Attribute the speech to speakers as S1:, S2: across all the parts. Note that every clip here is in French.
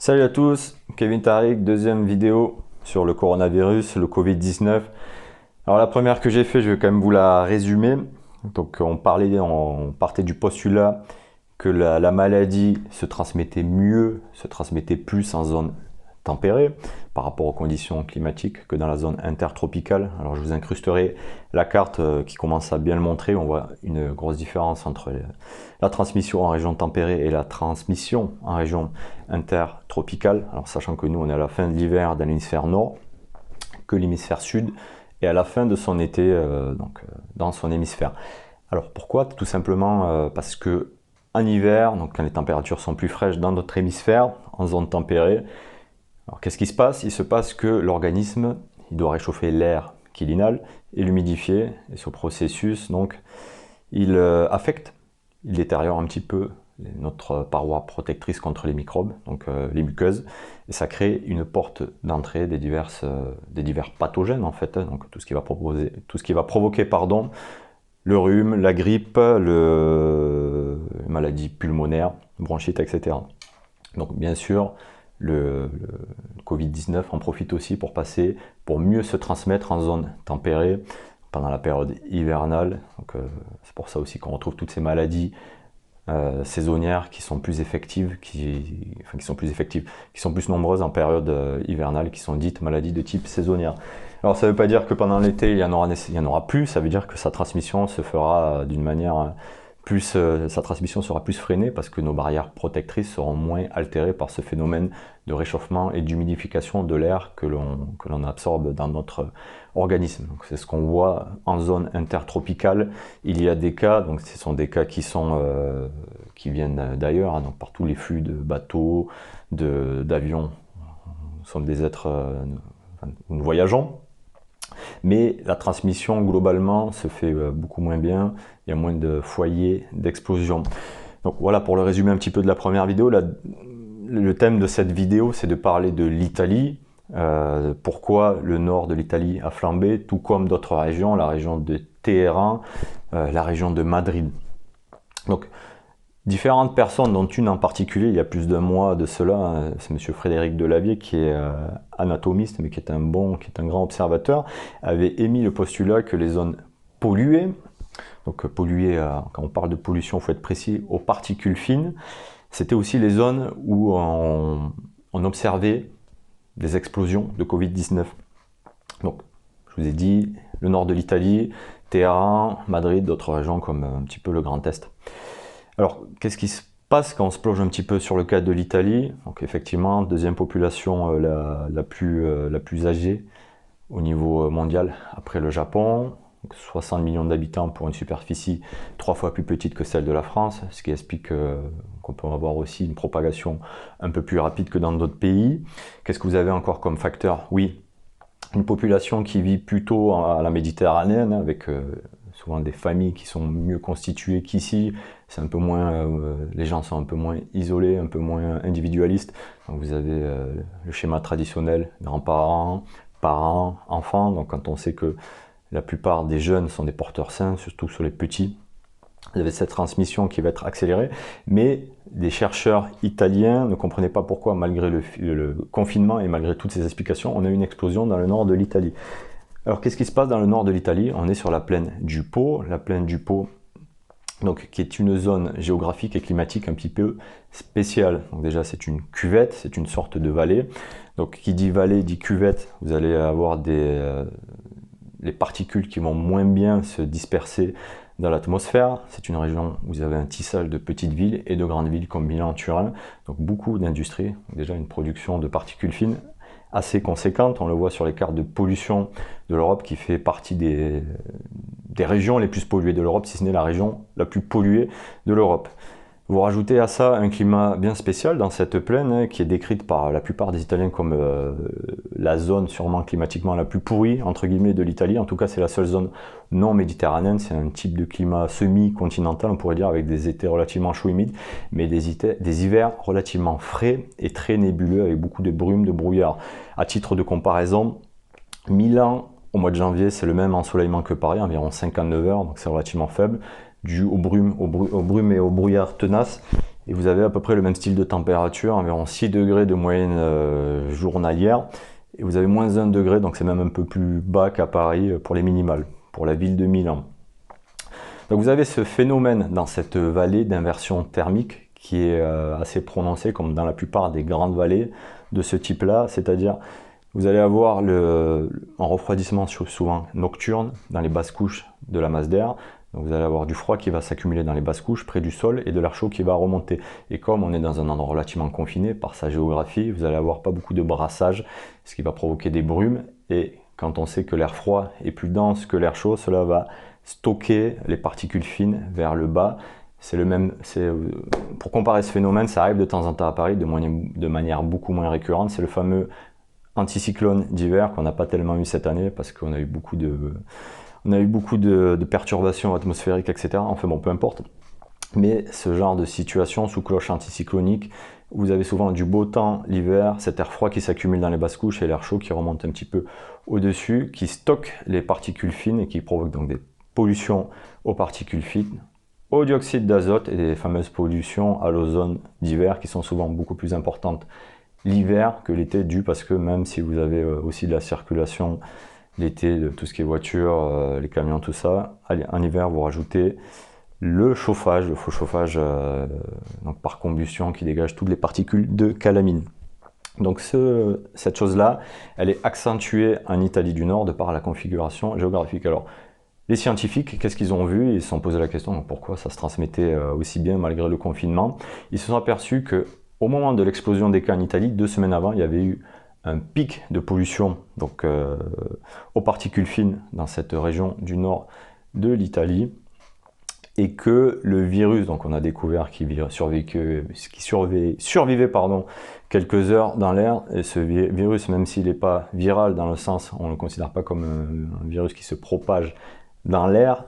S1: Salut à tous, Kevin Tariq, deuxième vidéo sur le coronavirus, le Covid-19. Alors la première que j'ai fait, je vais quand même vous la résumer. Donc on partait du postulat que la maladie se transmettait mieux, se transmettait plus en zone tempérée par rapport aux conditions climatiques que dans la zone intertropicale. Alors je vous incrusterai la carte qui commence à bien le montrer. On voit une grosse différence entre la transmission en région tempérée et la transmission en région intertropicale. Alors sachant que nous on est à la fin de l'hiver dans l'hémisphère nord, que l'hémisphère sud est à la fin de son été dans son hémisphère. Alors pourquoi? Tout simplement parce que en hiver, donc quand les températures sont plus fraîches dans notre hémisphère, en zone tempérée, alors qu'est-ce qui se passe? Il se passe que l'organisme il doit réchauffer l'air qu'il inhale et l'humidifier. Et ce processus, donc, il affecte, il détériore un petit peu notre paroi protectrice contre les microbes, donc les muqueuses, et ça crée une porte d'entrée des divers pathogènes en fait, donc tout ce qui va provoquer le rhume, la grippe, les maladies pulmonaires, bronchite, etc. Donc bien sûr, le Covid-19 en profite aussi pour mieux se transmettre en zone tempérée pendant la période hivernale. C'est pour ça aussi qu'on retrouve toutes ces maladies saisonnières qui sont plus effectives, qui sont plus nombreuses en période hivernale, qui sont dites maladies de type saisonnière. Alors ça ne veut pas dire que pendant l'été il y en aura plus, ça veut dire que sa transmission se fera d'une manière sa transmission sera plus freinée parce que nos barrières protectrices seront moins altérées par ce phénomène de réchauffement et d'humidification de l'air que l'on absorbe dans notre organisme. C'est ce qu'on voit en zone intertropicale. Il y a des cas, donc ce sont des cas qui viennent d'ailleurs, donc par tous les flux de bateaux, d'avions. Nous sommes des êtres, nous voyageons. Mais la transmission globalement se fait beaucoup moins bien, il y a moins de foyers d'explosion. Donc voilà pour le résumé un petit peu de la première vidéo. Le thème de cette vidéo c'est de parler de l'Italie, pourquoi le nord de l'Italie a flambé, tout comme d'autres régions, la région de Téhéran, la région de Madrid. Donc différentes personnes, dont une en particulier, il y a plus d'un mois de cela, c'est M. Frédéric Delavier, qui est anatomiste, mais qui est un grand observateur, avait émis le postulat que les zones polluées, donc polluées, quand on parle de pollution, il faut être précis, aux particules fines, c'était aussi les zones où on observait des explosions de Covid-19. Donc, je vous ai dit, le nord de l'Italie, Téhéran, Madrid, d'autres régions comme un petit peu le Grand Est. Alors, qu'est-ce qui se passe quand on se plonge un petit peu sur le cas de l'Italie? Donc effectivement, deuxième population la plus âgée au niveau mondial après le Japon. Donc 60 millions d'habitants pour une superficie 3 fois plus petite que celle de la France, ce qui explique qu'on peut avoir aussi une propagation un peu plus rapide que dans d'autres pays. Qu'est-ce que vous avez encore comme facteur? Oui, une population qui vit plutôt à la méditerranéenne, avec souvent des familles qui sont mieux constituées qu'ici. C'est un peu moins, les gens sont un peu moins isolés, un peu moins individualistes. Donc vous avez le schéma traditionnel, grands-parents, parents, enfants. Donc quand on sait que la plupart des jeunes sont des porteurs sains, surtout sur les petits, il y avait cette transmission qui va être accélérée, mais des chercheurs italiens ne comprenaient pas pourquoi, malgré le confinement et malgré toutes ces explications, on a eu une explosion dans le nord de l'Italie. Alors qu'est-ce qui se passe dans le nord de l'Italie? On est sur la plaine du Pô, donc, qui est une zone géographique et climatique un petit peu spéciale. Donc déjà c'est une cuvette, c'est une sorte de vallée. Donc qui dit vallée dit cuvette, vous allez avoir les particules qui vont moins bien se disperser dans l'atmosphère. C'est une région où vous avez un tissage de petites villes et de grandes villes comme Milan, Turin. Donc beaucoup d'industries, déjà une production de particules fines assez conséquente. On le voit sur les cartes de pollution de l'Europe qui fait partie des régions les plus polluées de l'Europe, si ce n'est la région la plus polluée de l'Europe. Vous rajoutez à ça un climat bien spécial dans cette plaine qui est décrite par la plupart des Italiens comme la zone sûrement climatiquement la plus pourrie entre guillemets de l'Italie. En tout cas c'est la seule zone non méditerranéenne, c'est un type de climat semi-continental on pourrait dire, avec des étés relativement chauds humides, mais des hivers relativement frais et très nébuleux avec beaucoup de brume, de brouillard. À titre de comparaison, Milan au mois de janvier c'est le même ensoleillement que Paris, environ 59 heures, donc c'est relativement faible, dû aux brumes et aux brouillards tenaces. et vous avez à peu près le même style de température, environ 6 degrés de moyenne journalière, et vous avez moins 1 degré, donc c'est même un peu plus bas qu'à Paris pour les minimales, pour la ville de Milan. Donc vous avez ce phénomène dans cette vallée d'inversion thermique qui est assez prononcé, comme dans la plupart des grandes vallées de ce type-là, c'est-à-dire vous allez avoir un refroidissement souvent nocturne dans les basses couches de la masse d'air. Donc vous allez avoir du froid qui va s'accumuler dans les basses couches près du sol et de l'air chaud qui va remonter. Et comme on est dans un endroit relativement confiné par sa géographie, vous allez avoir pas beaucoup de brassage, ce qui va provoquer des brumes. Et quand on sait que l'air froid est plus dense que l'air chaud, cela va stocker les particules fines vers le bas. C'est le même, pour comparer ce phénomène, ça arrive de temps en temps à Paris de manière beaucoup moins récurrente. C'est le fameux anticyclone d'hiver qu'on n'a pas tellement eu cette année parce qu'on a eu beaucoup de perturbations atmosphériques, etc. Enfin bon, peu importe. Mais ce genre de situation sous cloche anticyclonique, vous avez souvent du beau temps l'hiver, cet air froid qui s'accumule dans les basses couches et l'air chaud qui remonte un petit peu au-dessus, qui stocke les particules fines et qui provoque donc des pollutions aux particules fines, au dioxyde d'azote et des fameuses pollutions à l'ozone d'hiver qui sont souvent beaucoup plus importantes l'hiver que l'été, dû parce que même si vous avez aussi de la circulation l'été, de tout ce qui est voiture, les camions, tout ça, en hiver vous rajoutez le chauffage, le faux chauffage donc par combustion qui dégage toutes les particules de calamine. Donc cette chose-là, elle est accentuée en Italie du Nord de par la configuration géographique. Alors, les scientifiques, qu'est-ce qu'ils ont vu? Ils se sont posé la question donc pourquoi ça se transmettait aussi bien malgré le confinement. Ils se sont aperçus que au moment de l'explosion des cas en Italie, 2 semaines avant, il y avait eu un pic de pollution donc, aux particules fines dans cette région du nord de l'Italie et que le virus, donc on a découvert qu'il survivait quelques heures dans l'air, et ce virus, même s'il n'est pas viral dans le sens, on ne le considère pas comme un virus qui se propage dans l'air,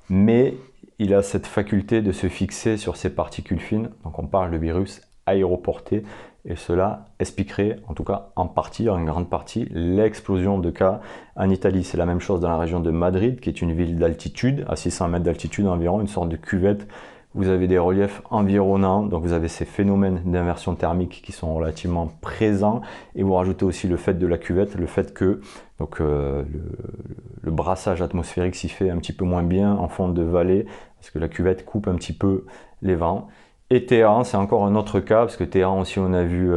S1: mais il a cette faculté de se fixer sur ces particules fines, donc on parle de virus aéroporté, et cela expliquerait, en tout cas en partie, en grande partie, l'explosion de cas en Italie. C'est la même chose dans la région de Madrid, qui est une ville d'altitude, à 600 mètres d'altitude environ, une sorte de cuvette. Vous avez des reliefs environnants, donc vous avez ces phénomènes d'inversion thermique qui sont relativement présents, et vous rajoutez aussi le fait de la cuvette, le fait que donc, le brassage atmosphérique s'y fait un petit peu moins bien en fond de vallée, parce que la cuvette coupe un petit peu les vents. Et Téhéran, c'est encore un autre cas, parce que Téhéran aussi, on a vu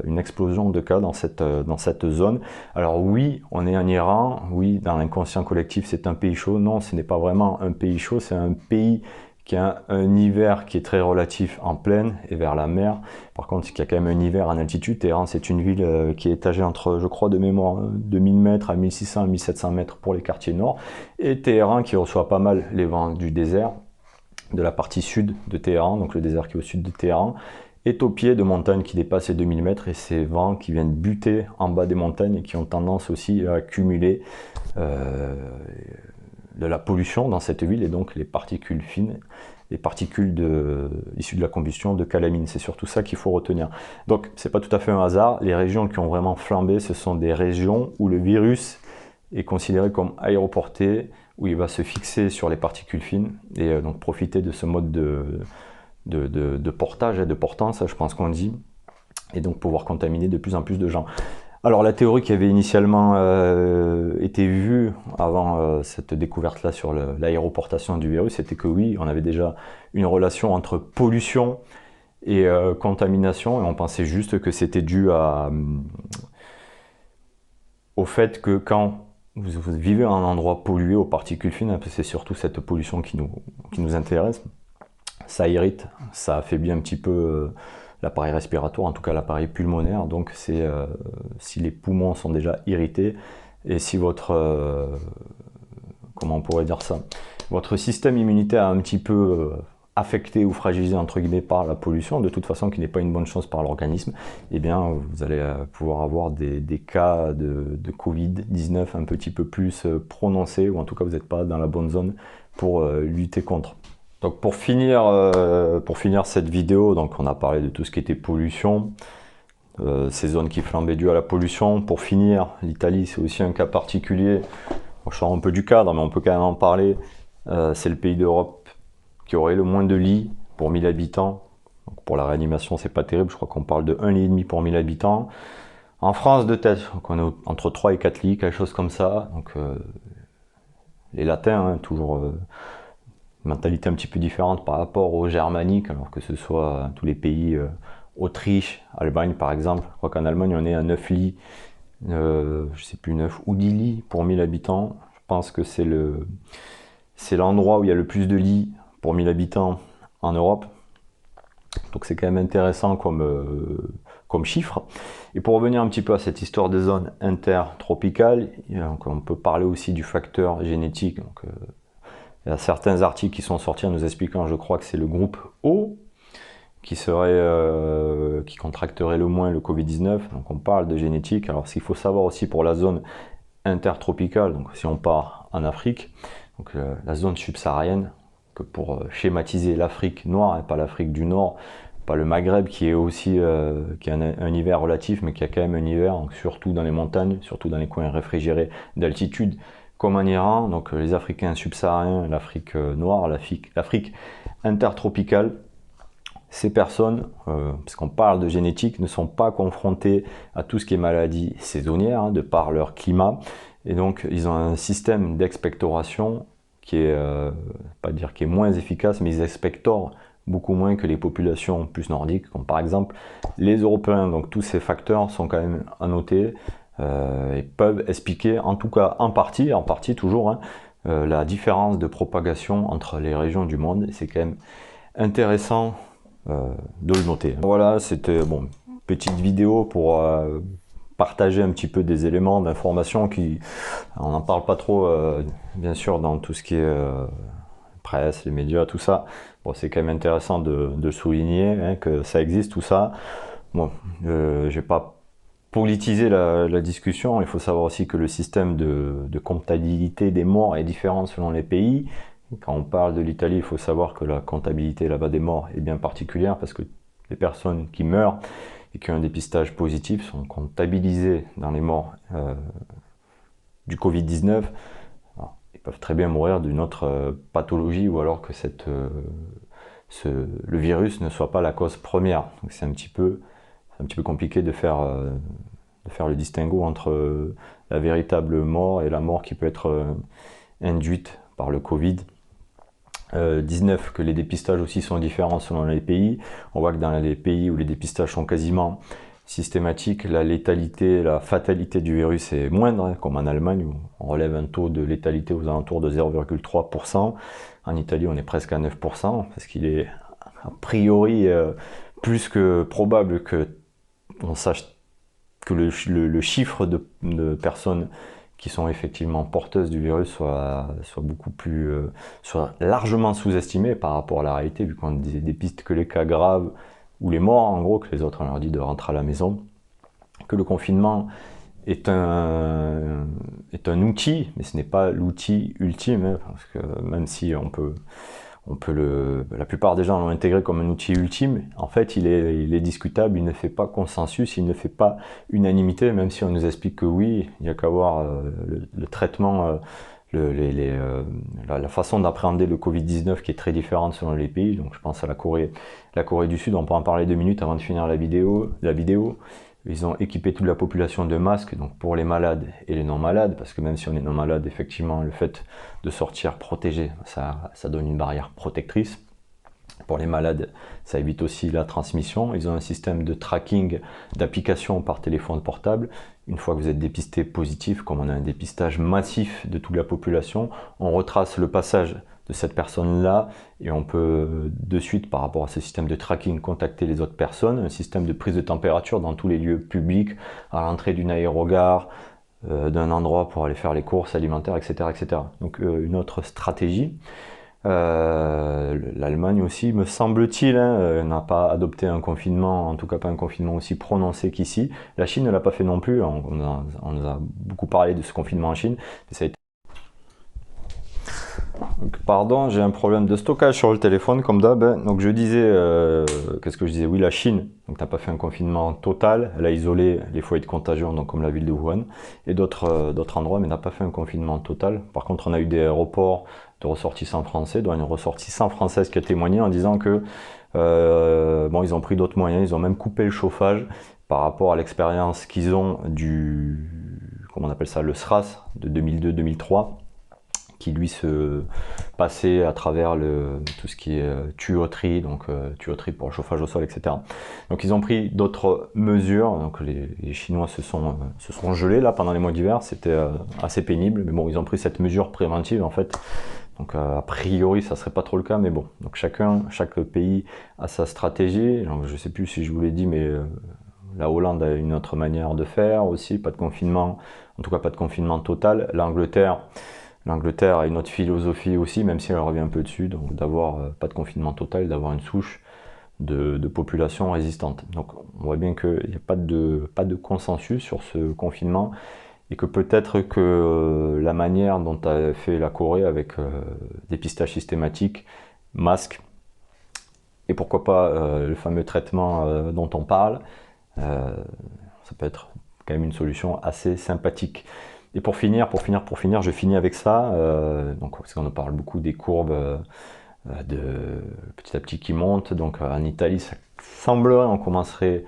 S1: une explosion de cas dans cette zone. Alors oui, on est en Iran, oui, dans l'inconscient collectif, c'est un pays chaud. Non, ce n'est pas vraiment un pays chaud, c'est un pays qui a un hiver qui est très relatif en plaine et vers la mer. Par contre, il y a quand même un hiver en altitude. Téhéran, c'est une ville qui est étagée entre, je crois de mémoire, 2000 mètres à 1600 à 1700 mètres pour les quartiers nord. Et Téhéran qui reçoit pas mal les vents du désert, de la partie sud de Téhéran, donc le désert qui est au sud de Téhéran, est au pied de montagnes qui dépassent les 2000 mètres, et ces vents qui viennent buter en bas des montagnes et qui ont tendance aussi à accumuler de la pollution dans cette ville, et donc les particules fines, les particules issues de la combustion de calamine. C'est surtout ça qu'il faut retenir. Donc c'est pas tout à fait un hasard, les régions qui ont vraiment flambé, ce sont des régions où le virus est considéré comme aéroporté, où il va se fixer sur les particules fines et donc profiter de ce mode de portage et de portance, je pense qu'on dit, et donc pouvoir contaminer de plus en plus de gens. Alors la théorie qui avait initialement été vue avant cette découverte-là sur l'aéroportation du virus, c'était que oui, on avait déjà une relation entre pollution et contamination, et on pensait juste que c'était dû au fait que quand vous vivez en un endroit pollué aux particules fines, c'est surtout cette pollution qui nous intéresse. Ça irrite, ça affaiblit un petit peu l'appareil respiratoire, en tout cas l'appareil pulmonaire. Donc si les poumons sont déjà irrités et si comment on pourrait dire ça, votre système immunitaire est un petit peu affecté ou fragilisé entre guillemets par la pollution, de toute façon qui n'est pas une bonne chose par l'organisme, eh bien vous allez pouvoir avoir des cas de Covid-19 un petit peu plus prononcés, ou en tout cas vous n'êtes pas dans la bonne zone pour lutter contre. Donc pour finir cette vidéo, donc on a parlé de tout ce qui était pollution, ces zones qui flambaient dues à la pollution. Pour finir, l'Italie c'est aussi un cas particulier, je sors un peu du cadre mais on peut quand même en parler, c'est le pays d'Europe qui aurait le moins de lits pour 1000 habitants Donc pour la réanimation, c'est pas terrible, je crois qu'on parle de 1,5 lit pour 1000 habitants. En France, de tête, donc on est entre 3 et 4 lits, quelque chose comme ça. Donc les latins, hein, toujours une mentalité un petit peu différente par rapport aux germaniques, alors que ce soit tous les pays, Autriche, Allemagne par exemple. Je crois qu'en Allemagne, on est à 9 lits, je sais plus, 9 ou 10 lits pour 1000 habitants. Je pense que c'est l'endroit où il y a le plus de lits pour 1000 habitants en Europe. Donc c'est quand même intéressant comme chiffre. Et pour revenir un petit peu à cette histoire des zones intertropicales, donc on peut parler aussi du facteur génétique. Donc, il y a certains articles qui sont sortis en nous expliquant, je crois que c'est le groupe O qui contracterait le moins le Covid-19. Donc on parle de génétique. Alors ce qu'il faut savoir aussi pour la zone intertropicale, donc si on part en Afrique, donc la zone subsaharienne, que pour schématiser l'Afrique noire, et pas l'Afrique du Nord, pas le Maghreb qui est aussi qui a un hiver relatif, mais qui a quand même un hiver, donc surtout dans les montagnes, surtout dans les coins réfrigérés d'altitude, comme en Iran. Donc les Africains subsahariens, l'Afrique noire, l'Afrique intertropicale, ces personnes, puisqu'on parle de génétique, ne sont pas confrontées à tout ce qui est maladie saisonnière, hein, de par leur climat. Et donc, ils ont un système d'expectoration qui est, pas dire qui est moins efficace, mais ils expectorent beaucoup moins que les populations plus nordiques, comme par exemple les Européens. Donc, tous ces facteurs sont quand même à noter et peuvent expliquer, en tout cas en partie toujours, hein, la différence de propagation entre les régions du monde. C'est quand même intéressant de le noter. Voilà, c'était bon, petite vidéo pour partager un petit peu des éléments d'information qui, on n'en parle pas trop bien sûr dans tout ce qui est presse, les médias, tout ça. Bon, c'est quand même intéressant de souligner, hein, que ça existe tout ça. Bon, je vais pas politiser la discussion. Il faut savoir aussi que le système de comptabilité des morts est différent selon les pays. Quand on parle de l'Italie, il faut savoir que la comptabilité là-bas des morts est bien particulière parce que les personnes qui meurent et qui ont un dépistage positif sont comptabilisées dans les morts du Covid-19. Ils peuvent très bien mourir d'une autre pathologie ou alors que le virus ne soit pas la cause première. Donc c'est un petit peu compliqué de faire le distinguo entre la véritable mort et la mort qui peut être induite par le Covid. 19, que les dépistages aussi sont différents selon les pays. On voit que dans les pays où les dépistages sont quasiment systématiques, la létalité, la fatalité du virus est moindre, hein, comme en Allemagne où on relève un taux de létalité aux alentours de 0,3%. En Italie, on est presque à 9%, parce qu'il est a priori plus que probable que on sache que le chiffre de personnes qui sont effectivement porteuses du virus soit beaucoup plus, soit largement sous-estimé par rapport à la réalité, vu qu'on dépiste que les cas graves ou les morts, en gros, que les autres on leur dit de rentrer à la maison, que le confinement est un outil, mais ce n'est pas l'outil ultime, hein, parce que même si la plupart des gens l'ont intégré comme un outil ultime. En fait, il est discutable, il ne fait pas consensus, il ne fait pas unanimité, même si on nous explique que oui, il n'y a qu'à voir le traitement, la façon d'appréhender le Covid-19 qui est très différente selon les pays. Donc je pense à la Corée du Sud, on peut en parler 2 minutes avant de finir la vidéo. Ils ont équipé toute la population de masques, donc pour les malades et les non malades, parce que même si on est non malade, effectivement, le fait de sortir protégé, ça donne une barrière protectrice. Pour les malades, ça évite aussi la transmission. Ils ont un système de tracking d'application par téléphone portable. Une fois que vous êtes dépisté positif, comme on a un dépistage massif de toute la population, on retrace le passage de cette personne-là et on peut de suite, par rapport à ce système de tracking, contacter les autres personnes. Un système de prise de température dans tous les lieux publics, à l'entrée d'une aérogare, d'un endroit pour aller faire les courses alimentaires, etc. etc. Donc une autre stratégie. L'Allemagne aussi, me semble-t-il, hein, n'a pas adopté un confinement, en tout cas pas un confinement aussi prononcé qu'ici. La Chine ne l'a pas fait non plus, on nous a beaucoup parlé de ce confinement en Chine, mais ça a été... Donc, pardon, j'ai un problème de stockage sur le téléphone comme d'hab. Donc je disais, qu'est-ce que je disais? Oui, la Chine n'a pas fait un confinement total, elle a isolé les foyers de contagion, donc comme la ville de Wuhan, et d'autres endroits, mais n'a pas fait un confinement total. Par contre, on a eu des aéroports de ressortissants français, dont une ressortissante française qui a témoigné en disant que Bon, ils ont pris d'autres moyens, ils ont même coupé le chauffage par rapport à l'expérience qu'ils ont du, comment on appelle ça, le SRAS de 2002-2003, qui lui se passait à travers tout ce qui est tuyauterie, donc tuyauterie pour le chauffage au sol, etc. Donc ils ont pris d'autres mesures, donc les Chinois se sont gelés là pendant les mois d'hiver, c'était assez pénible, mais bon, ils ont pris cette mesure préventive en fait. Donc a priori ça serait pas trop le cas, mais bon, donc chaque pays a sa stratégie. Donc, je sais plus si je vous l'ai dit, mais la Hollande a une autre manière de faire aussi, pas de confinement, en tout cas pas de confinement total. L'Angleterre a une autre philosophie aussi, même si elle revient un peu dessus, donc d'avoir pas de confinement total, d'avoir une souche de population résistante. Donc on voit bien qu'il n'y a pas de consensus sur ce confinement, et que peut-être que la manière dont a fait la Corée avec dépistage systématique, masque, et pourquoi pas le fameux traitement dont on parle, ça peut être quand même une solution assez sympathique. Et pour finir, je finis avec ça. Donc, parce qu'on parle beaucoup des courbes de petit à petit qui montent. Donc en Italie, ça semblerait, on commencerait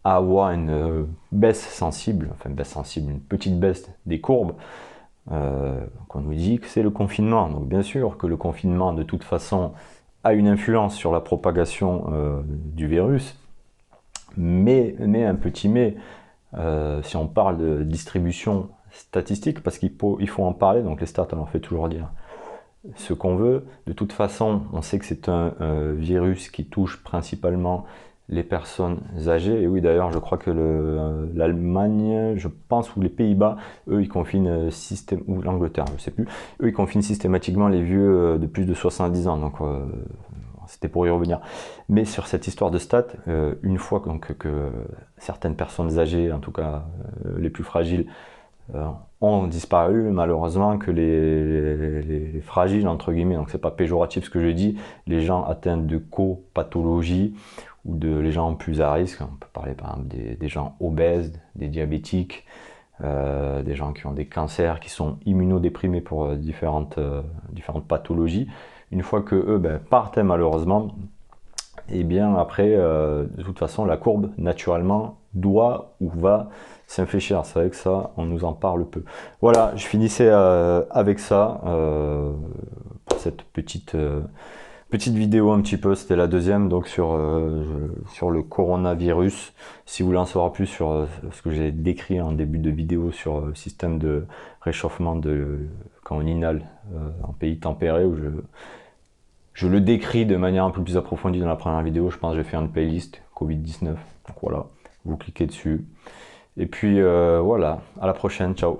S1: à avoir une baisse sensible, une petite baisse des courbes. On nous dit que c'est le confinement. Donc bien sûr que le confinement, de toute façon, a une influence sur la propagation du virus. Mais un petit mais, si on parle de distribution statistique, parce qu'il faut en parler, donc les stats, on en fait toujours dire ce qu'on veut. De toute façon, on sait que c'est un virus qui touche principalement les personnes âgées. Et oui, d'ailleurs, je crois que l'Allemagne, je pense, ou les Pays-Bas, eux, ils confinent ou l'Angleterre, je sais plus, eux, ils confinent systématiquement les vieux de plus de 70 ans. Donc, c'était pour y revenir. Mais sur cette histoire de stats, une fois que certaines personnes âgées, en tout cas les plus fragiles, ont disparu, malheureusement, que les fragiles, entre guillemets, donc c'est pas péjoratif ce que je dis, les gens atteints de copathologies ou les gens plus à risque, on peut parler par exemple des gens obèses, des diabétiques, des gens qui ont des cancers, qui sont immunodéprimés pour différentes pathologies. Une fois que eux partent malheureusement, et bien après, de toute façon, la courbe, naturellement, doit ou va s'infléchir. C'est vrai que ça, on nous en parle peu. Voilà, je finissais avec ça, pour cette petite vidéo un petit peu, c'était la deuxième, donc sur le coronavirus. Si vous voulez en savoir plus sur ce que j'ai décrit en début de vidéo sur le système de réchauffement quand on inhale en pays tempéré, où je le décris de manière un peu plus approfondie dans la première vidéo. Je pense que j'ai fait une playlist Covid-19. Donc voilà, vous cliquez dessus. Et puis voilà, à la prochaine, ciao.